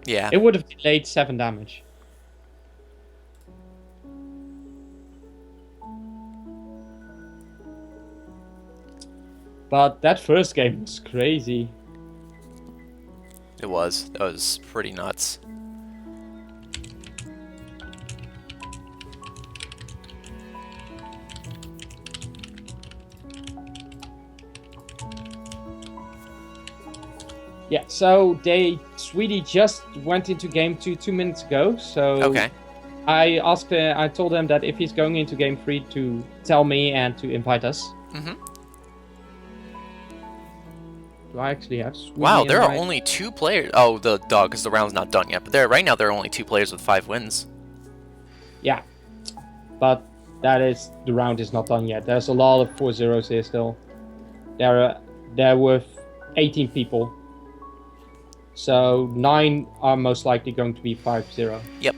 Yeah. It would have delayed 7 damage. But that first game was crazy. It was. That was pretty nuts. Yeah, so Sweetie just went into game 2 minutes ago, so Okay. I told him that if he's going into game 3 to tell me and to invite us. Mm-hmm. Do I actually have Sweetie? Wow, there are only 2 players. Oh, the dog, because the round's not done yet. But right now there are only 2 players with 5 wins. Yeah, but the round is not done yet. There's a lot of 4-0s here still. There were 18 people. So 9 are most likely going to be 5-0. Yep.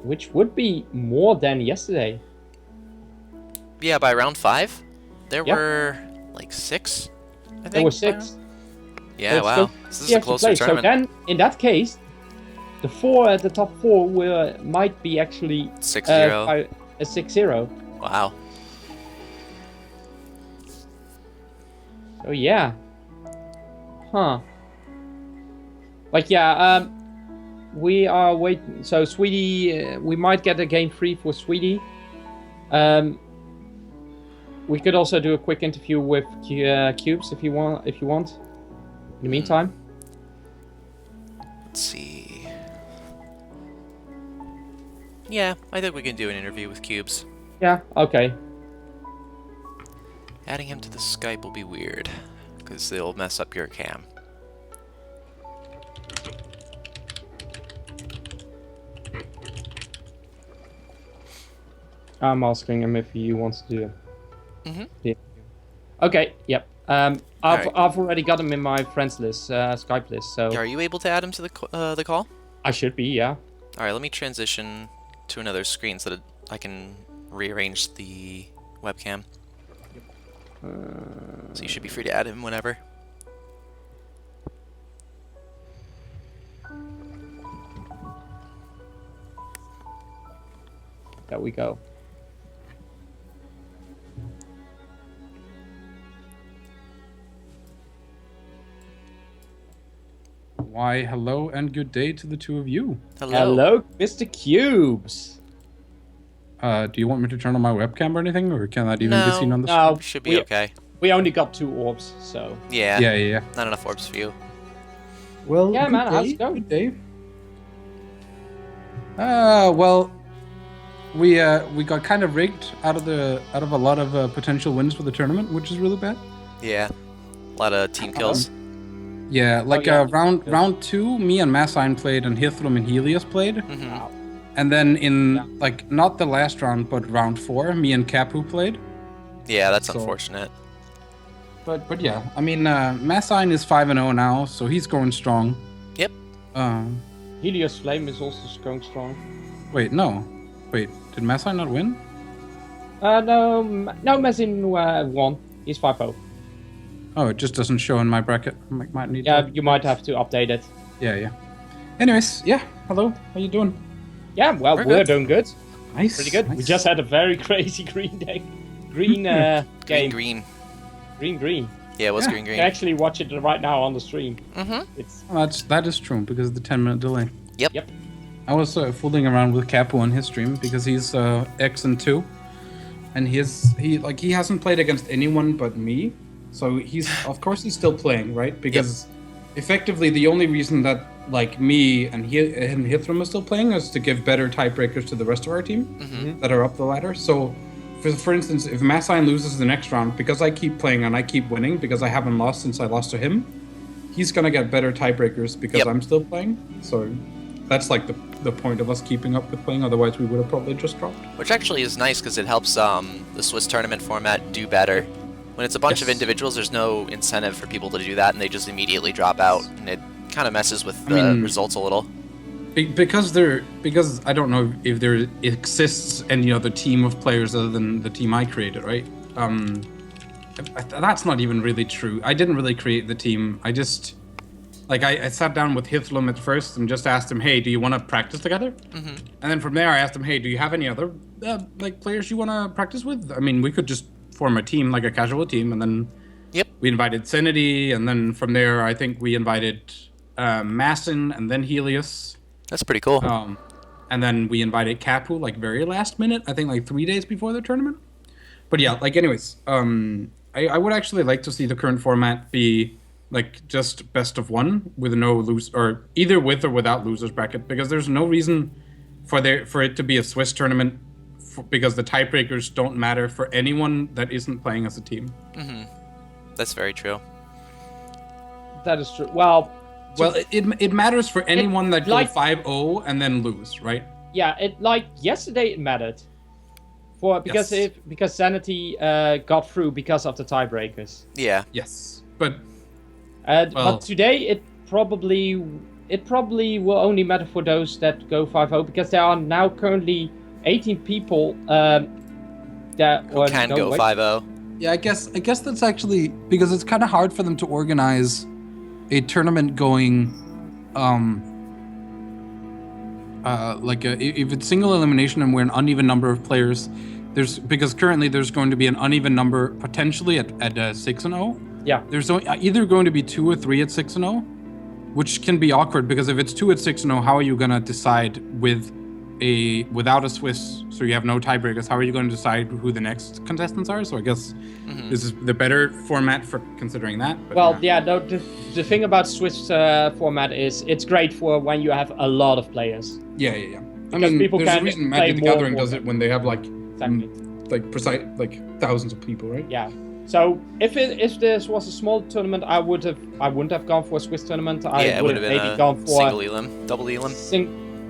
Which would be more than yesterday. Yeah, by round 5, there were like 6. I think There were 6. Yeah, But wow. still, This is he a has to closer play. tournament. So then, in that case, the top 4 might be actually 6-0. a 6-0. Wow. Oh yeah. Huh. Like yeah, we are waiting. So Sweetie, we might get a game 3 for Sweetie. We could also do a quick interview with Cubes if you want. In the meantime. Let's see. Yeah, I think we can do an interview with Cubes. Yeah. Okay. Adding him to the Skype will be weird, because they'll mess up your cam. I'm asking him if he wants to do it. Mm-hmm. Yeah. Okay. Yep. I've Alright. already got him in my friends list, Skype list. So Are you able to add him to the call? I should be. Yeah. All right, let me transition to another screen so that I can rearrange the webcam. So you should be free to add him whenever. There we go. Why, hello and good day to the 2 of you. Hello. Mr. Cubes. Do you want me to turn on my webcam or anything, or can that even be No. seen on the No, Should be okay. we only got 2 orbs, so. Yeah. Yeah. Not enough orbs for you. Well, Yeah, good man, day, how's it going? Good day. Well, we got kind of rigged out of a lot of potential wins for the tournament, which is really bad. Yeah. A lot of team kills. Yeah, like yeah. round 2, me and Massine played, and Hithrum and Helios played. Mm-hmm. And then in like not the last round, but round 4, me and Capu played. Yeah, that's So- unfortunate. But yeah, I mean, Massine is 5-0 now, so he's going strong. Yep. Helios Flame is also going strong. Wait, did Massine not win? No, Mazin won. He's 5-0. Oh, it just doesn't show in my bracket. Might need Yeah, to... you might have to update it. Yeah. Anyways, yeah. Hello, how you doing? Yeah, well, We're we're good. doing good. Nice. Pretty good. Nice. We just had a very crazy green deck. Green game. Green. Green. Yeah, it was Yeah. green. You can actually watch it right now on the stream. Mm-hmm. It's Well, that is true because of the 10-minute delay. Yep. I was fooling around with Capo on his stream because he's X and 2, and he hasn't played against anyone but me. So he's still playing, right? Because effectively the only reason that like me and Hithrum are still playing is to give better tiebreakers to the rest of our team that are up the ladder. So for instance, if Massine loses the next round, because I keep playing and I keep winning because I haven't lost since I lost to him, he's gonna get better tiebreakers because I'm still playing. So that's like the point of us keeping up with playing. Otherwise, we would have probably just dropped. Which actually is nice because it helps the Swiss tournament format do better. When it's a bunch of individuals, there's no incentive for people to do that, and they just immediately drop out, and it kind of messes with the results a little. Because I don't know if there exists any other team of players other than the team I created, right? That's not even really true. I didn't really create the team. I just like I sat down with Hithlum at first and just asked him, hey, do you want to practice together? Mm-hmm. And then from there I asked him, hey, do you have any other like players you want to practice with? I mean, we could just form a team, like a casual team, and then we invited Zenity, and then from there I think we invited Masson and then Helios. That's pretty cool. And then we invited Capu like very last minute, I think like 3 days before the tournament. But yeah, like anyways, I would actually like to see the current format be like just best of one with no lose, or either with or without losers bracket, because there's no reason for it to be a Swiss tournament, because the tiebreakers don't matter for anyone that isn't playing as a team. Mm-hmm. That's very true. That is true. Well, it matters for anyone that go 5-0 and then lose, right? Yeah, like yesterday it mattered. Because Sanity got through because of the tiebreakers. Yeah. Yes, but today it probably will only matter for those that go 5-0, because there are now currently 18 people that can go 5-0. Yeah, I guess that's actually because it's kind of hard for them to organize a tournament going if it's single elimination and we're an uneven number of players, because currently there's going to be an uneven number potentially at 6-0. Yeah. There's either going to be 2 or 3 at 6-0, which can be awkward, because if it's 2 at 6-0, how are you gonna decide without a Swiss, so you have no tiebreakers, how are you going to decide who the next contestants are? So I guess this is the better format for considering that. But the thing about Swiss format is it's great for when you have a lot of players. Yeah. I mean, people there's can a reason play Magic the more Gathering does it when they have like Exactly. like thousands of people, right? Yeah. So if this was a small tournament, I wouldn't have gone for a Swiss tournament. I would have maybe been gone for single elim, double elim.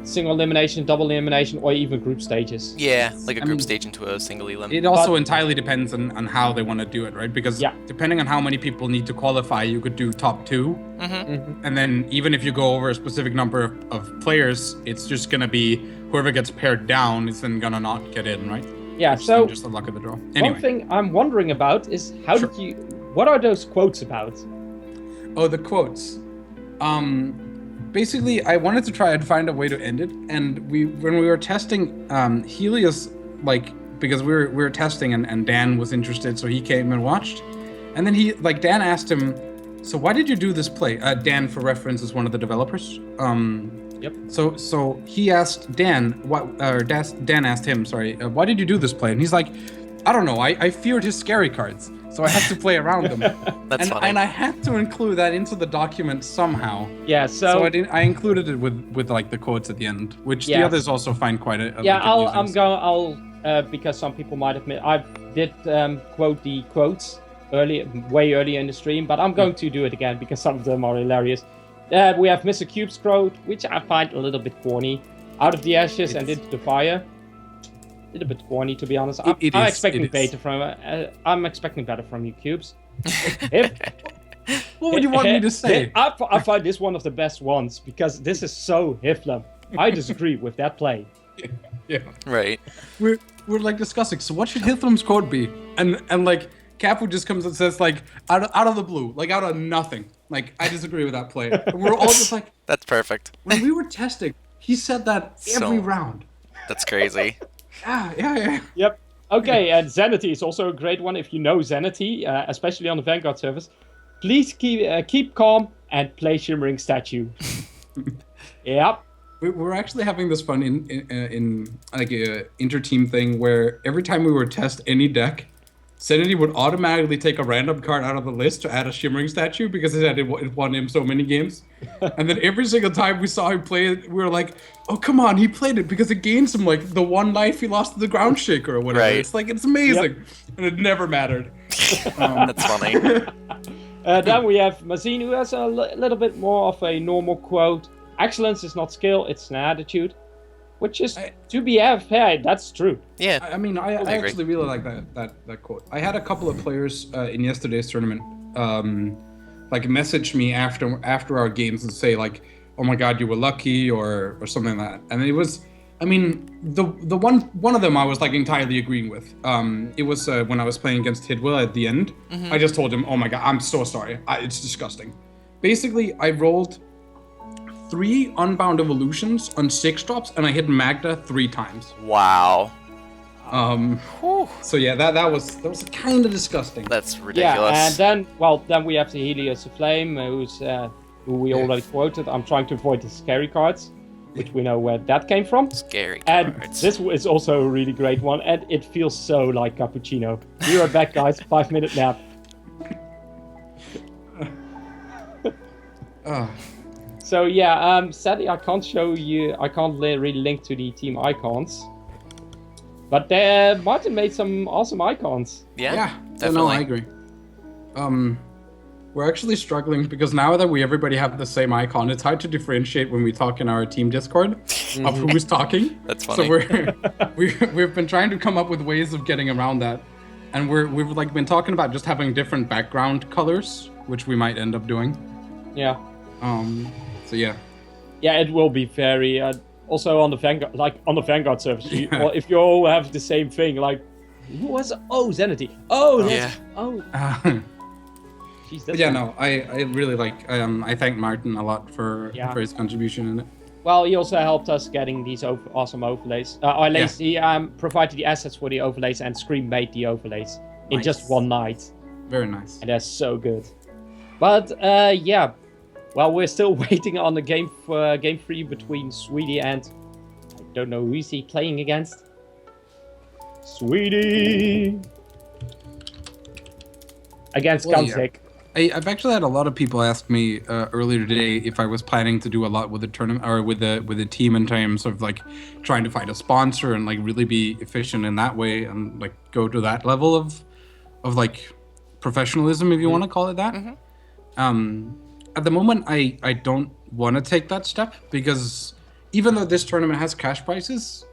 Single elimination, double elimination, or even group stages. Yeah, like a group stage into a single elim. It also entirely depends on how they want to do it, right? Because depending on how many people need to qualify, you could do top 2. And then even if you go over a specific number of players, it's just going to be whoever gets paired down is then going to not get in, right? Yeah, Which so just the luck of the draw. Anyway. One thing I'm wondering about is what are those quotes about? Oh, the quotes. Basically, I wanted to try and find a way to end it, and when we were testing Helios, because we were testing and Dan was interested, so he came and watched, and then Dan asked him, so why did you do this play? Dan, for reference, is one of the developers. Yep. So he asked Dan, Dan asked him, why did you do this play? And he's like, I don't know, I feared his scary cards, so I had to play around them. That's funny. And I had to include that into the document somehow. Yeah, so I included it with like the quotes at the end, which the others also find quite a because some people might admit I did quote the quotes way earlier in the stream, but I'm going to do it again because some of them are hilarious. We have Mr. Cube's quote, which I find a little bit corny. Out of the ashes and into the fire. A little bit corny, to be honest. I'm expecting better from you, Cubes. What would you want me to say? I find this one of the best ones because this is so Hithlum. I disagree with that play. Yeah. Right. We're like discussing. So what should Hithlum's quote be? And like Capu just comes and says like out of the blue, like out of nothing. Like I disagree with that play. And we're all just like, that's perfect. When we were testing, he said that every round. That's crazy. Yeah. Yep. Okay, and Zenity is also a great one. If you know Zenity, especially on the Vanguard servers, please keep calm and play Shimmering Statue. Yep. We're actually having this fun in like a inter-team thing where every time we would test any deck, Zenity would automatically take a random card out of the list to add a Shimmering Statue because it won him so many games. And then every single time we saw him play it, we were like, oh, come on, he played it because it gains him like the one life he lost to the Ground Shaker or whatever. Right. It's like, it's amazing. Yep. And it never mattered. That's funny. Then we have Mazine, who has a little bit more of a normal quote. Excellence is not skill, it's an attitude. Which is, to be fair, that's true. Yeah. I mean, I actually really like that quote. I had a couple of players in yesterday's tournament like message me after our games and say like, oh my god, you were lucky or something like that. And it was, I mean, the one of them I was like entirely agreeing with. It was when I was playing against Hidwell at the end. I just told him, oh my god, I'm so sorry. It's disgusting. basically I rolled 3 unbound evolutions on 6 drops, and I hit Magda 3 times. Wow. So yeah, that was kind of disgusting. That's ridiculous. Yeah, and then we have the Helios of Flame, who we already quoted. I'm trying to avoid the scary cards, which we know where that came from. Scary And cards. this is also a really great one, and it feels so like Cappuccino. We are back, guys. 5-minute nap. So yeah, sadly I can't show you. I can't really link to the team icons. But Martin made some awesome icons. Yeah, definitely. No, I agree. We're actually struggling because now that everybody have the same icon, it's hard to differentiate when we talk in our team Discord of who's talking. That's funny. So we've been trying to come up with ways of getting around that, and we've like been talking about just having different background colors, which we might end up doing. Yeah. So yeah. Yeah, it will be very. Also on the Vanguard servers, if you all have the same thing, like who was Zenity? Jeez, that's no, I really like. I thank Martin a lot for his contribution in it. Well, he also helped us getting these awesome overlays. Or at least he provided the assets for the overlays, and Scream made the overlays in just one night. Very nice. And that's so good. But yeah. Well, we're still waiting on the game 3 between Sweetie and I don't know who is he playing against. Sweetie against Guntic. Yeah. I've actually had a lot of people ask me earlier today if I was planning to do a lot with the tournament or with the team in terms of like trying to find a sponsor and like really be efficient in that way and like go to that level of like professionalism, if you want to call it that. At the moment, I don't want to take that step because even though this tournament has cash prizes,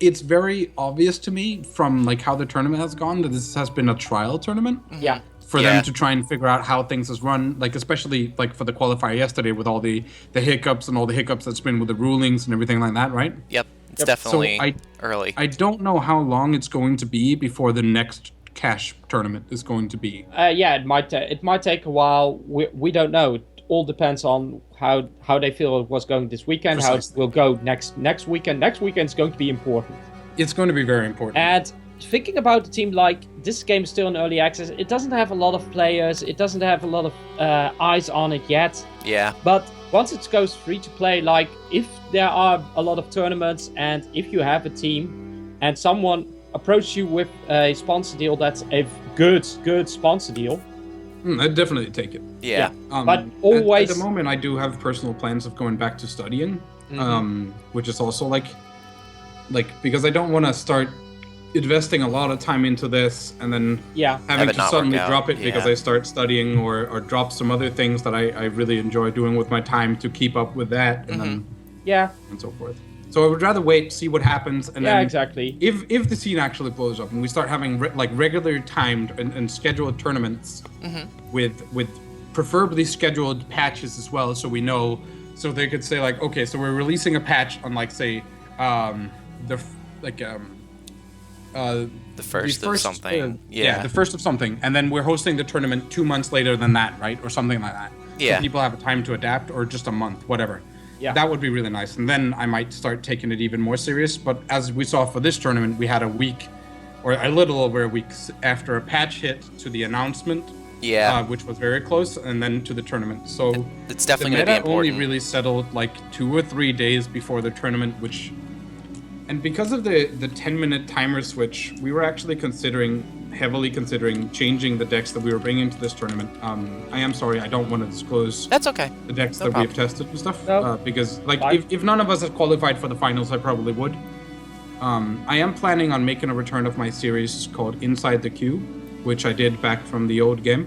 it's very obvious to me from like how the tournament has gone that this has been a trial tournament. Yeah. For them to try and figure out how things has run, like especially like for the qualifier yesterday with all the hiccups and all the hiccups that's been with the rulings and everything like that, right? Yep. It's definitely so early. I don't know how long it's going to be before the next cash tournament is going to be. Yeah, it might take a while. We don't know. It all depends on how they feel it was going this weekend, Precisely. how it will go next weekend. Next weekend is going to be important. It's going to be very important. And thinking about the team, like this game is still in early access. It doesn't have a lot of players. It doesn't have a lot of eyes on it yet. Yeah. But once it goes free to play, like if there are a lot of tournaments and if you have a team and someone approaches you with a sponsor deal that's a good sponsor deal, I'd definitely take it. Yeah. But always at the moment I do have personal plans of going back to studying, which is also like because I don't want to start investing a lot of time into this and then having to suddenly drop it because I start studying or drop some other things that I really enjoy doing with my time to keep up with that and then and so forth. So I would rather wait, see what happens, and then exactly. If the scene actually blows up and we start having regular timed and scheduled tournaments with preferably scheduled patches as well, so we know, so they could say like, okay, so we're releasing a patch on like say the first of something. The first of something, and then we're hosting the tournament 2 months later than that, right, or something like that. Yeah. So people have time to adapt, or just a month, whatever. Yeah. That would be really nice, and then I might start taking it even more serious. But as we saw for this tournament, we had a week, or a little over a week after a patch hit to the announcement. Yeah. Which was very close, and then to the tournament. So it's definitely the going to be meta important. only really settled like 2 or 3 days before the tournament, and because of the 10-minute timer switch, we were actually heavily considering changing the decks that we were bringing to this tournament. I am sorry, I don't want to disclose. That's okay. The decks No that problem. we've tested and stuff, No. because like if none of us had qualified for the finals, I probably would. I am planning on making a return of my series called Inside the Queue, which I did back from the old game,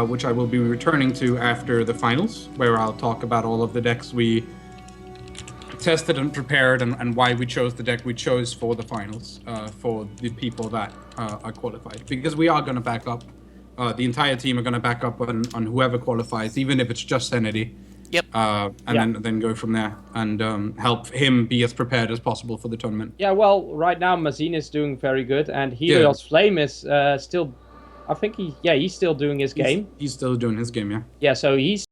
which I will be returning to after the finals, where I'll talk about all of the decks we tested and prepared and why we chose the deck we chose for the finals, for the people that are qualified. Because we are going to back up, the entire team are going to back up on whoever qualifies, even if it's just Sanity. Yep. Then go from there and help him be as prepared as possible for the tournament. Yeah, well, right now Mazine is doing very good, and Helios Flame is still, I think he's still doing his game. He's still doing his game, yeah. Yeah, so he's